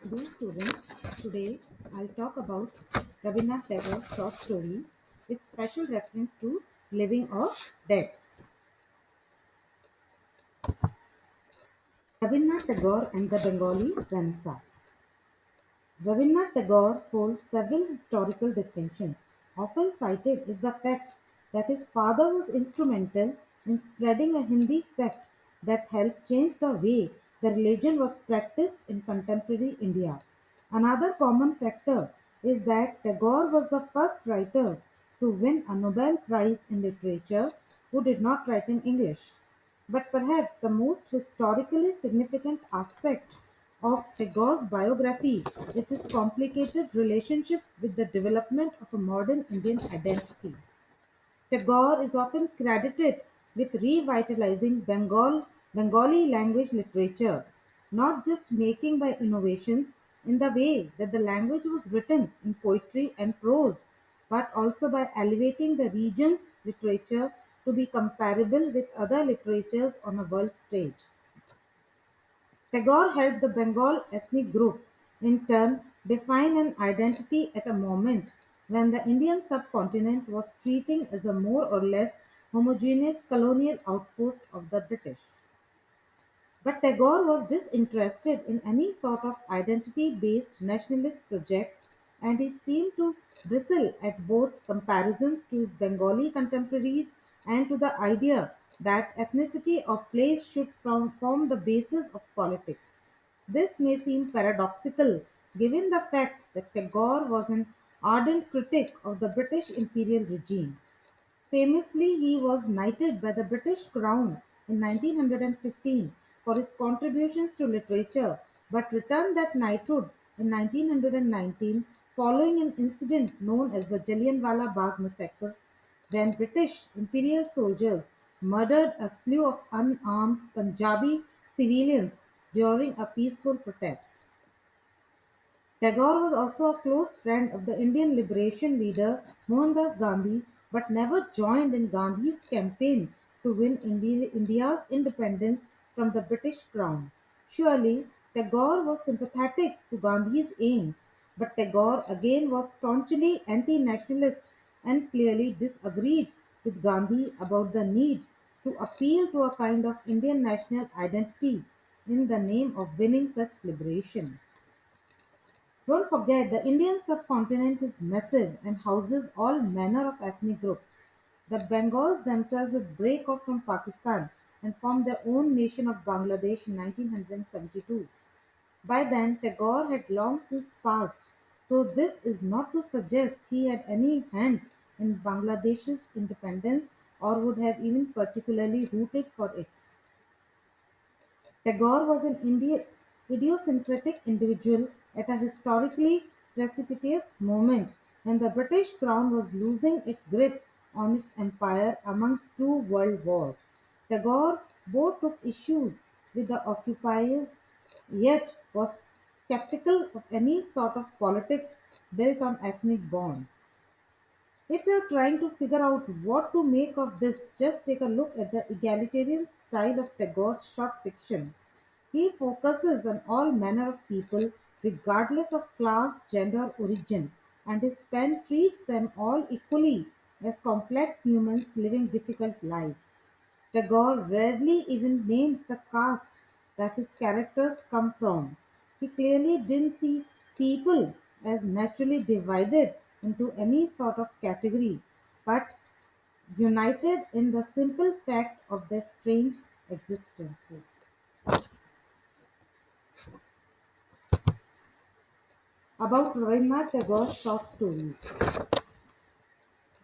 Dear students, today I'll talk about Rabindranath Tagore's short story with special reference to living or dead. Rabindranath Tagore and the Bengali Renaissance. Rabindranath Tagore holds several historical distinctions. Often cited is the fact that his father was instrumental in spreading a Hindi sect that helped change the way the religion was practiced in contemporary India. Another common factor is that Tagore was the first writer to win a Nobel Prize in Literature who did not write in English. But perhaps the most historically significant aspect of Tagore's biography is his complicated relationship with the development of a modern Indian identity. Tagore is often credited with revitalizing Bengali language literature, not just making by innovations in the way that the language was written in poetry and prose, but also by elevating the region's literature to be comparable with other literatures on a world stage. Tagore helped the Bengal ethnic group, in turn, define an identity at a moment when the Indian subcontinent was treating as a more or less homogeneous colonial outpost of the British. But Tagore was disinterested in any sort of identity-based nationalist project, and he seemed to bristle at both comparisons to his Bengali contemporaries and to the idea that ethnicity or place should form the basis of politics. This may seem paradoxical given the fact that Tagore was an ardent critic of the British imperial regime. Famously, he was knighted by the British Crown in 1915 for his contributions to literature, but returned that knighthood in 1919 following an incident known as the Jallianwala Bagh massacre, when British imperial soldiers murdered a slew of unarmed Punjabi civilians during a peaceful protest. Tagore was also a close friend of the Indian liberation leader Mohandas Gandhi, but never joined in Gandhi's campaign to win India's independence from the British Crown. Surely, Tagore was sympathetic to Gandhi's aims, but Tagore again was staunchly anti-nationalist and clearly disagreed with Gandhi about the need to appeal to a kind of Indian national identity in the name of winning such liberation. Don't forget, the Indian subcontinent is massive and houses all manner of ethnic groups. The Bengals themselves would break off from Pakistan and form their own nation of Bangladesh in 1972. By then, Tagore had long since passed, so this is not to suggest he had any hand in Bangladesh's independence or would have even particularly rooted for it. Tagore was an idiosyncratic individual at a historically precipitous moment when the British Crown was losing its grip on its empire amongst two world wars. Tagore both took issues with the occupiers, yet was skeptical of any sort of politics built on ethnic bonds. If you're trying to figure out what to make of this, just take a look at the egalitarian style of Tagore's short fiction. He focuses on all manner of people, regardless of class, gender, or origin, and his pen treats them all equally as complex humans living difficult lives. Tagore rarely even names the caste that his characters come from. He clearly didn't see people as naturally divided into any sort of category, but united in the simple fact of their strange existences. About Rabindranath Tagore's short stories.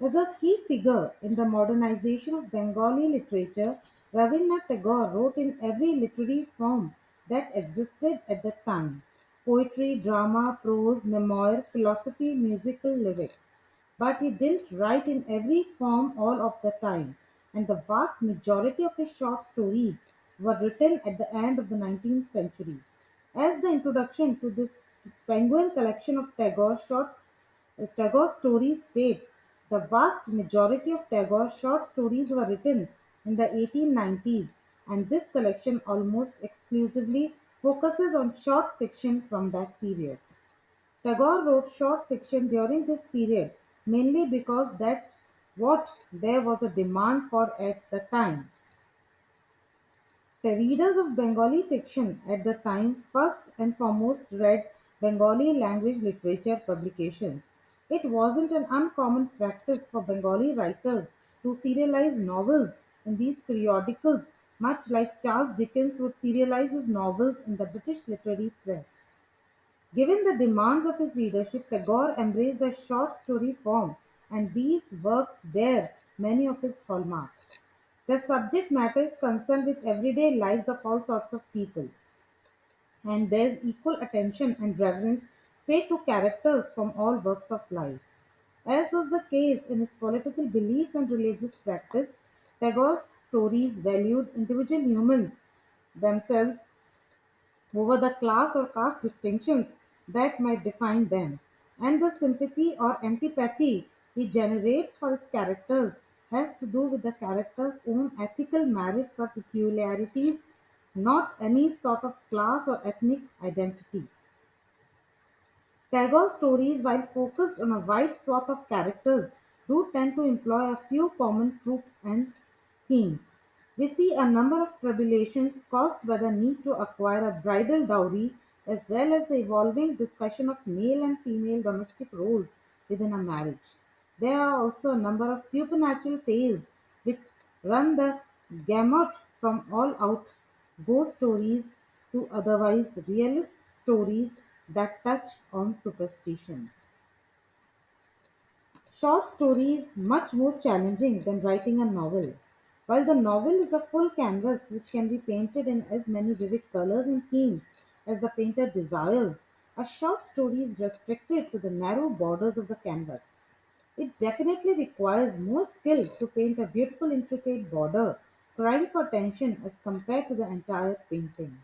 As a key figure in the modernization of Bengali literature, Rabindranath Tagore wrote in every literary form that existed at the time: poetry, drama, prose, memoir, philosophy, musical lyrics. But he didn't write in every form all of the time, and the vast majority of his short stories were written at the end of the 19th century. As the introduction to this Penguin collection of Tagore stories states, the vast majority of Tagore's short stories were written in the 1890s, and this collection almost exclusively focuses on short fiction from that period. Tagore wrote short fiction during this period mainly because that's what there was a demand for at the time. The readers of Bengali fiction at the time first and foremost read Bengali language literature publications. It wasn't an uncommon practice for Bengali writers to serialize novels in these periodicals, much like Charles Dickens would serialize his novels in the British literary press. Given the demands of his readership, Tagore embraced the short story form, and these works bear many of his hallmarks. The subject matter is concerned with everyday lives of all sorts of people, and there's equal attention and reverence paid to characters from all walks of life. As was the case in his political beliefs and religious practice, Tagore's stories valued individual humans themselves over the class or caste distinctions that might define them, and the sympathy or antipathy he generates for his characters has to do with the character's own ethical merits or peculiarities, not any sort of class or ethnic identity. Tagore's stories, while focused on a wide swath of characters, do tend to employ a few common tropes and themes. We see a number of tribulations caused by the need to acquire a bridal dowry, as well as the evolving discussion of male and female domestic roles within a marriage. There are also a number of supernatural tales which run the gamut from all out ghost stories to otherwise realist stories that touch on superstition. Short story is much more challenging than writing a novel. While the novel is a full canvas which can be painted in as many vivid colors and themes as the painter desires, a short story is restricted to the narrow borders of the canvas. It definitely requires more skill to paint a beautiful intricate border, crying for attention as compared to the entire painting.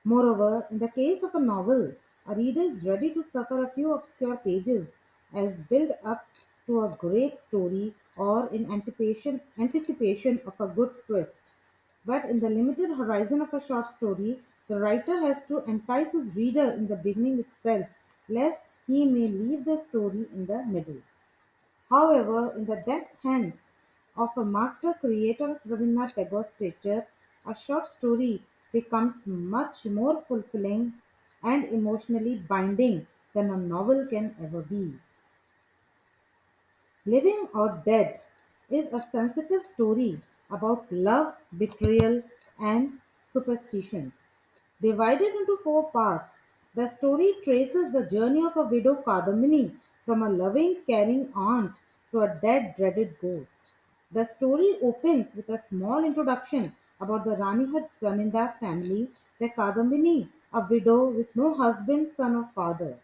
Moreover, in the case of a novel, a reader is ready to suffer a few obscure pages as build up to a great story or in anticipation of a good twist. But in the limited horizon of a short story, the writer has to entice his reader in the beginning itself, lest he may leave the story in the middle. However, in the deft hands of a master creator of Rabindranath Tagore's stature, a short story becomes much more fulfilling and emotionally binding than a novel can ever be. Living or Dead is a sensitive story about love, betrayal, and superstitions. Divided into four parts, the story traces the journey of a widow Kadamini from a loving, caring aunt to a dead, dreaded ghost. The story opens with a small introduction about the Ranihat Zamindar family, where Kadambini, a widow with no husband, son, or father.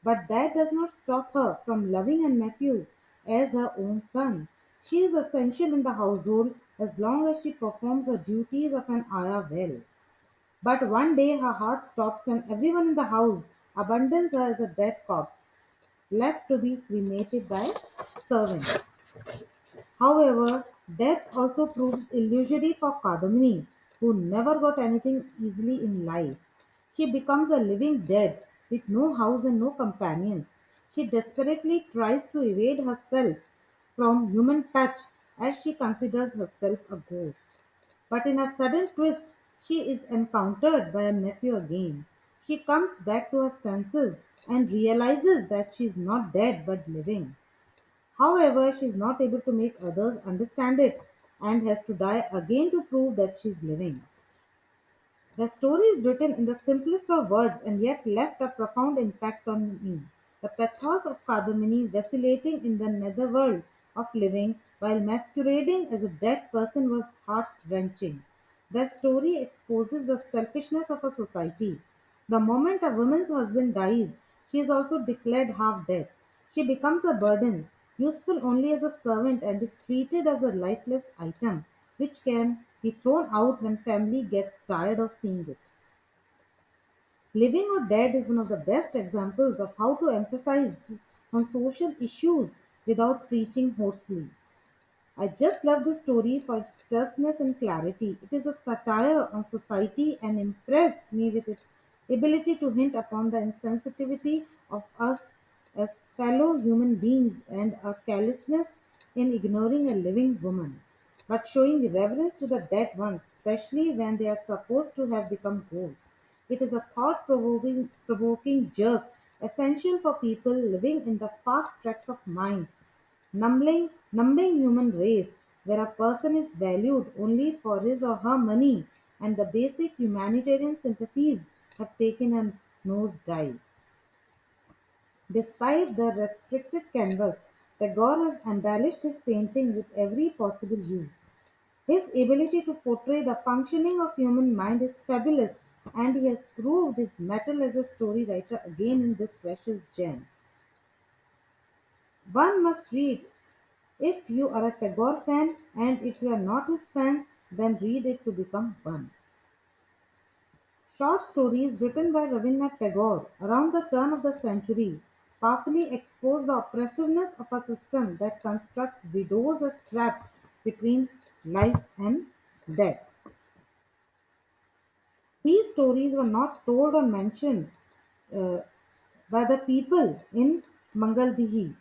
But that does not stop her from loving her nephew as her own son. She is essential in the household as long as she performs the duties of an ayah well. But one day her heart stops and everyone in the house abandons her as a dead corpse, left to be cremated by servants. However, death also proves illusory for Kadamini, who never got anything easily in life. She becomes a living dead with no house and no companions. She desperately tries to evade herself from human touch as she considers herself a ghost. But in a sudden twist, she is encountered by her nephew again. She comes back to her senses and realizes that she is not dead but living. However, she is not able to make others understand it and has to die again to prove that she is living. The story is written in the simplest of words and yet left a profound impact on me. The pathos of Kadamini vacillating in the netherworld of living while masquerading as a dead person was heart wrenching. The story exposes the selfishness of a society. The moment a woman's husband dies, she is also declared half dead. She becomes a burden, useful only as a servant, and is treated as a lifeless item, which can be thrown out when family gets tired of seeing it. Living or Dead is one of the best examples of how to emphasize on social issues without preaching hoarsely. I just love the story for its terseness and clarity. It is a satire on society and impressed me with its ability to hint upon the insensitivity of us as fellow human beings and our carelessness in ignoring a living woman, but showing reverence to the dead ones, especially when they are supposed to have become ghosts. It is a thought provoking jerk essential for people living in the fast tracks of mind numbing human race, where a person is valued only for his or her money and the basic humanitarian sympathies have taken a nosedive. Despite the restricted canvas, Tagore has embellished his painting with every possible hue. His ability to portray the functioning of human mind is fabulous, and he has proved his mettle as a story writer again in this precious gem. One must read if you are a Tagore fan, and if you are not his fan, then read it to become one. Short stories written by Rabindranath Tagore around the turn of the century powerfully expose the oppressiveness of a system that constructs widows as trapped between life and death. These stories were not told or mentioned uh, by the people in Mangaldihi.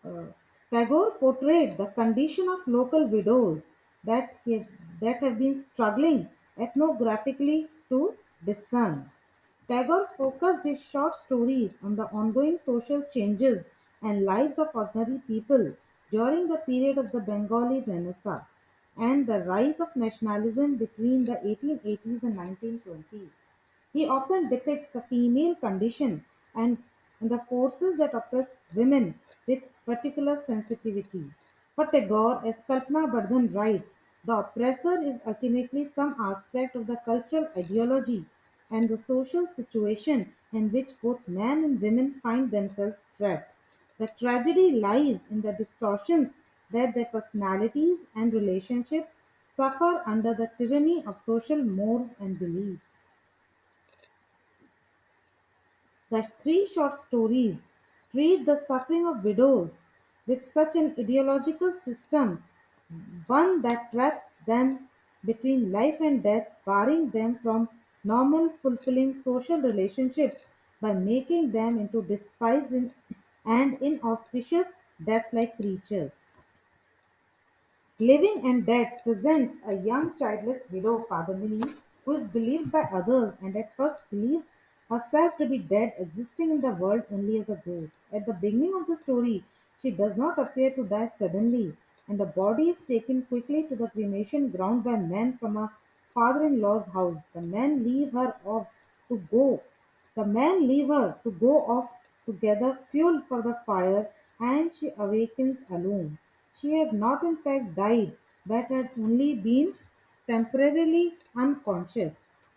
Uh, Tagore portrayed the condition of local widows that, that have been struggling ethnographically to discern. Tagore focused his short stories on the ongoing social changes and lives of ordinary people during the period of the Bengali Renaissance and the rise of nationalism between the 1880s and 1920s. He often depicts the female condition and the forces that oppress women with particular sensitivity. For Tagore, as Kalpana Bardhan writes, the oppressor is ultimately some aspect of the cultural ideology and the social situation in which both men and women find themselves trapped. The tragedy lies in the distortions that their personalities and relationships suffer under the tyranny of social mores and beliefs. The three short stories treat the suffering of widows with such an ideological system, one that traps them between life and death, barring them from normal, fulfilling social relationships by making them into despised and inauspicious death-like creatures. Living and Dead presents a young childless widow, Padmini, who is believed by others and at first believes herself to be dead, existing in the world only as a ghost. At the beginning of the story, she does not appear to die suddenly, and the body is taken quickly to the cremation ground by men from her father-in-law's house. The men leave her to go off to gather fuel for the fire, and she awakens alone. She had not in fact died, but had only been temporarily unconscious.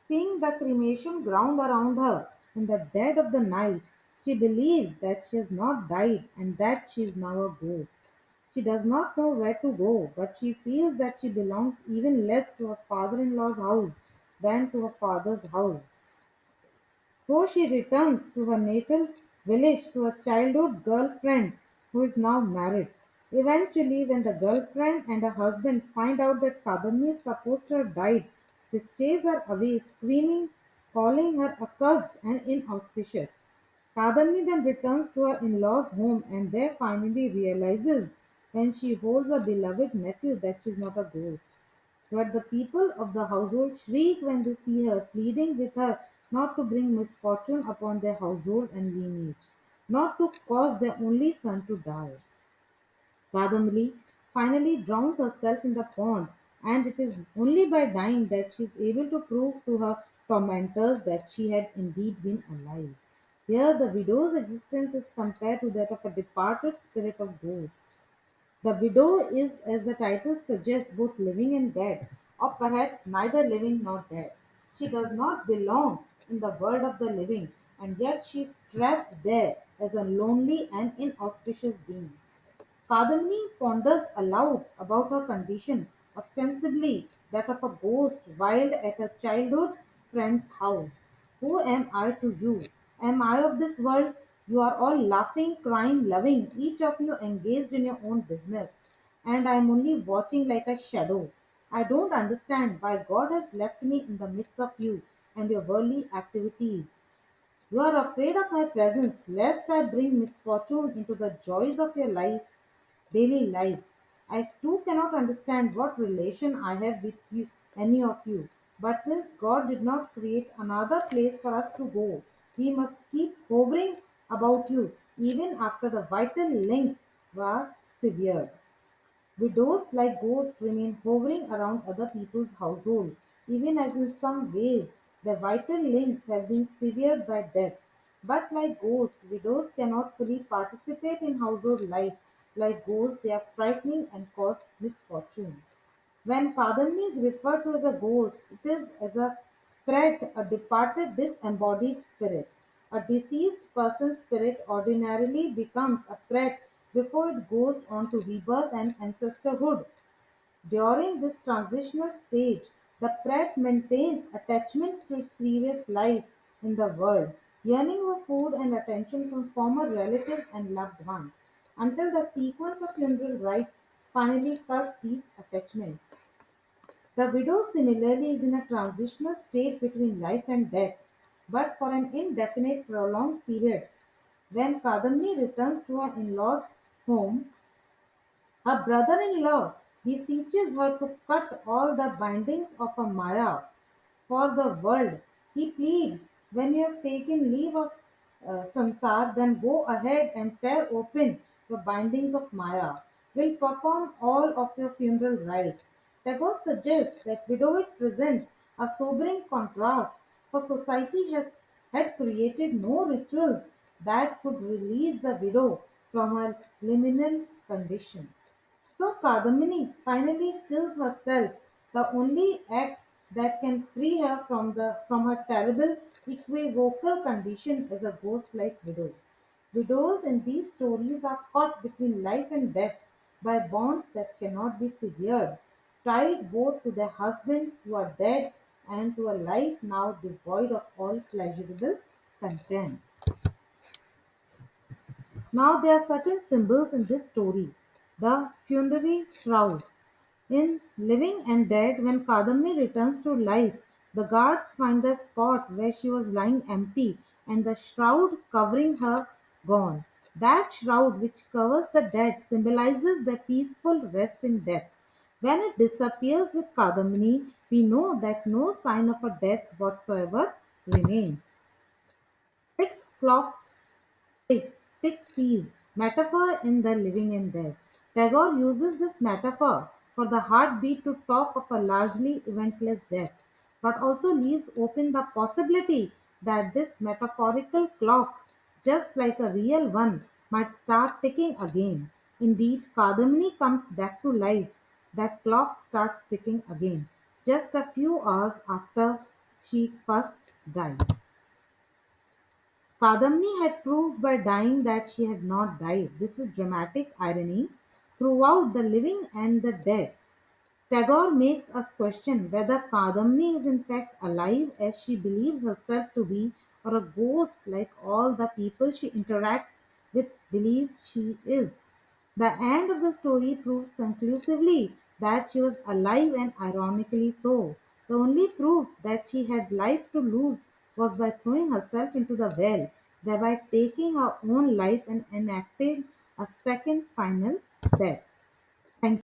Seeing the cremation ground around her in the dead of the night, she believes that she has not died and that she is now a ghost. She does not know where to go, but she feels that she belongs even less to her father-in-law's house than to her father's house. So she returns to her natal village to her childhood girlfriend who is now married. Eventually, when the girlfriend and her husband find out that Kadamni is supposed to have died, they chase her away, screaming, calling her accursed and inauspicious. Kadamni then returns to her in-laws' home and there finally realizes when she holds her beloved nephew that she is not a ghost. But the people of the household shriek when they see her, pleading with her not to bring misfortune upon their household and lineage, not to cause their only son to die. Kadamali finally drowns herself in the pond, and it is only by dying that she is able to prove to her tormentors that she had indeed been alive. Here, the widow's existence is compared to that of a departed spirit of ghost. The widow is, as the title suggests, both living and dead, or perhaps neither living nor dead. She does not belong in the world of the living, and yet she is trapped there as a lonely and inauspicious being. Kadamini ponders aloud about her condition, ostensibly that of a ghost while at a childhood friend's house. Who am I to you? Am I of this world? You are all laughing, crying, loving, each of you engaged in your own business, and I am only watching like a shadow. I don't understand why God has left me in the midst of you and your worldly activities. You are afraid of my presence, lest I bring misfortune into the joys of your life, daily lives. I too cannot understand what relation I have with you, any of you. But since God did not create another place for us to go, we must keep hovering about you, even after the vital links were severed. Widows like ghosts remain hovering around other people's households, even as in some ways their vital links have been severed by death. But like ghosts, widows cannot fully participate in household life. Like ghosts, they are frightening and cause misfortune. When Padmini is referred to as a ghost, it is as a threat, a departed disembodied spirit. A deceased person's spirit ordinarily becomes a threat before it goes on to rebirth and ancestorhood. During this transitional stage, the threat maintains attachments to its previous life in the world, yearning for food and attention from former relatives and loved ones, until the sequence of funeral rites finally cuts these attachments. The widow similarly is in a transitional state between life and death, but for an indefinite prolonged period. When Kadamini returns to her in-laws' home, her brother-in-law beseeches her to cut all the bindings of a Maya for the world. He pleads, when you have taken leave of Sansar, then go ahead and tear open the bindings of Maya. Will perform all of your funeral rites. Tagore suggests that widowhood presents a sobering contrast, for society has had created no rituals that could release the widow from her liminal condition. So Kadamini finally kills herself, the only act that can free her from her terrible equivocal condition as a ghost-like widow. Widows in these stories are caught between life and death by bonds that cannot be severed, tied both to their husbands who are dead and to a life now devoid of all pleasurable content. Now there are certain symbols in this story. The funerary shroud. In Living and Dead, when Kadamini returns to life, the guards find the spot where she was lying empty and the shroud covering her gone. That shroud which covers the dead symbolizes their peaceful rest in death. When it disappears with Kadamini, we know that no sign of a death whatsoever remains. Six clocks tick ceased, metaphor in The Living and Dead. Tagore uses this metaphor for the heartbeat to talk of a largely eventless death, but also leaves open the possibility that this metaphorical clock, just like a real one, might start ticking again. Indeed, Kadamini comes back to life. That clock starts ticking again, just a few hours after she first dies. Kadamni had proved by dying that she had not died. This is dramatic irony. Throughout The Living and the Dead, Tagore makes us question whether Kadamni is in fact alive as she believes herself to be, or a ghost like all the people she interacts with believe she is. The end of the story proves conclusively that she was alive, and ironically so. The only proof that she had life to lose was by throwing herself into the well, thereby taking her own life and enacting a second final death.